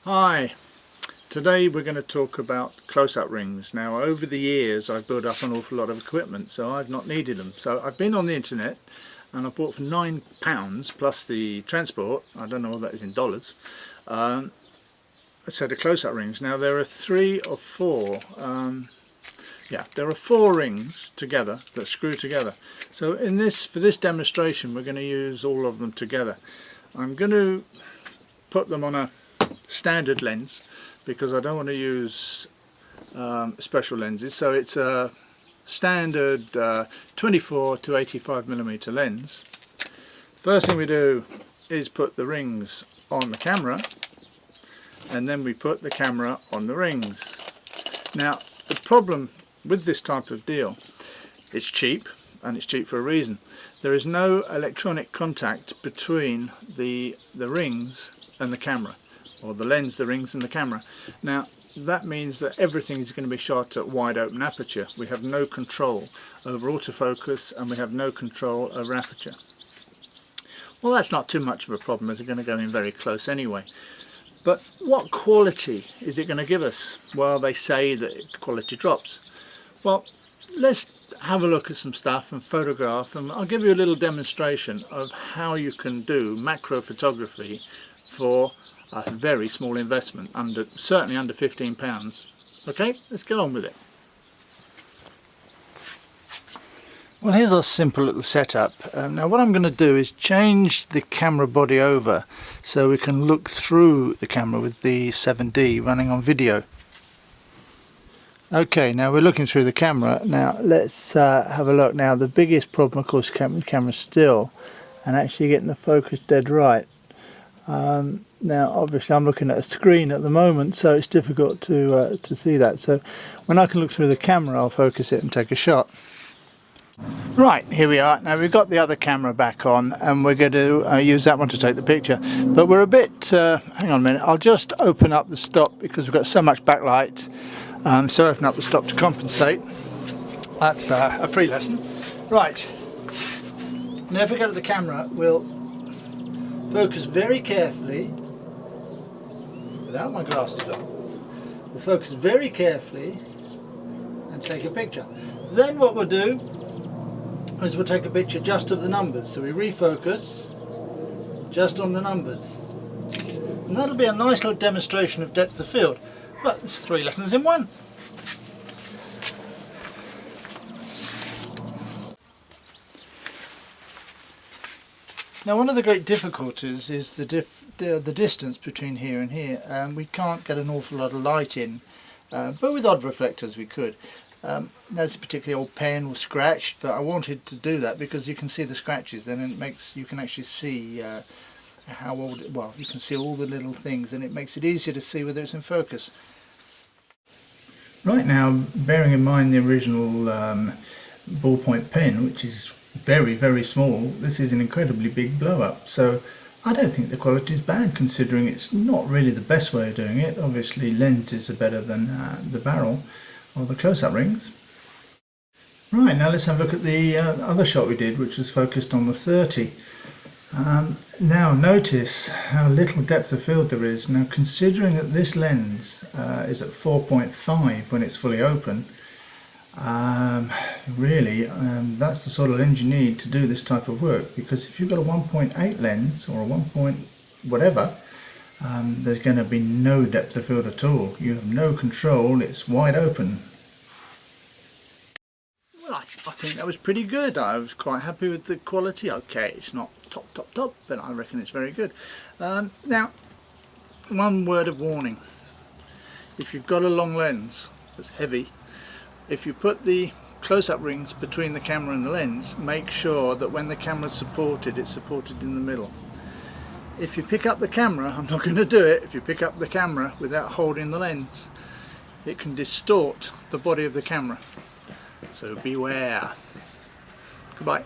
Hi, today we're going to talk about close-up rings. Now over the years I've built up an awful lot of equipment, so I've not needed them. So I've been on the internet and I bought for £9 plus the transport, I don't know what that is in dollars, a set of close-up rings. Now there are there are four rings together that screw together. So for this demonstration we're going to use all of them together. I'm going to put them on a standard lens because I don't want to use special lenses, so it's a standard 24 to 85mm lens. First thing we do is put the rings on the camera, and then we put the camera on the rings. Now the problem with this type of deal, it's cheap, and it's cheap for a reason. There is no electronic contact between the rings and the camera, or the lens, the rings and the camera. Now that means that everything is going to be shot at wide open aperture. We have no control over autofocus and we have no control over aperture. Well, that's not too much of a problem as we're going to go in very close anyway. But what quality is it going to give us? Well, they say that quality drops. Well, let's have a look at some stuff and photograph, and I'll give you a little demonstration of how you can do macro photography for a very small investment, certainly under £15. Okay, let's get on with it. Well, here's our simple little setup. Now what I'm going to do is change the camera body over so we can look through the camera with the 7D running on video. Okay, now we're looking through the camera. Now let's have a look. Now the biggest problem, of course, the camera still, and actually getting the focus dead right. Now obviously I'm looking at a screen at the moment, so it's difficult to see that. So when I can look through the camera, I'll focus it and take a shot. Right, here we are. Now we've got the other camera back on and we're going to use that one to take the picture. But we're a bit, hang on a minute, I'll just open up the stop because we've got so much backlight. So open up the stop to compensate. That's a free lesson. Right, now if we go to the camera, we'll focus very carefully, without my glasses on. We'll focus very carefully and take a picture. Then what we'll do is we'll take a picture just of the numbers. So we refocus just on the numbers. And that'll be a nice little demonstration of depth of field. But it's 3 lessons in one. Now one of the great difficulties is the distance between here and here. We can't get an awful lot of light in, but with odd reflectors we could. There's a particularly old pen was scratched, but I wanted to do that because you can see the scratches, then it makes you can actually see how old. Well, you can see all the little things, and it makes it easier to see whether it's in focus. Right, now, bearing in mind the original ballpoint pen, which is very, very small, this is an incredibly big blow-up. So I don't think the quality is bad, considering it's not really the best way of doing it. Obviously lenses are better than the barrel or the close-up rings. Right, now let's have a look at the other shot we did, which was focused on the 30. Now notice how little depth of field there is. Now considering that this lens is at 4.5 when it's fully open, really that's the sort of lens you need to do this type of work, because if you've got a 1.8 lens or a 1 point whatever, there's going to be no depth of field at all. You have no control, it's wide open. Well, I think that was pretty good. I was quite happy with the quality. Okay, it's not top, but I reckon it's very good. Now, one word of warning. If you've got a long lens that's heavy, if you put the close-up rings between the camera and the lens, make sure that when the camera's supported, it's supported in the middle. If you pick up the camera, I'm not going to do it, if you pick up the camera without holding the lens, it can distort the body of the camera. So beware. Goodbye.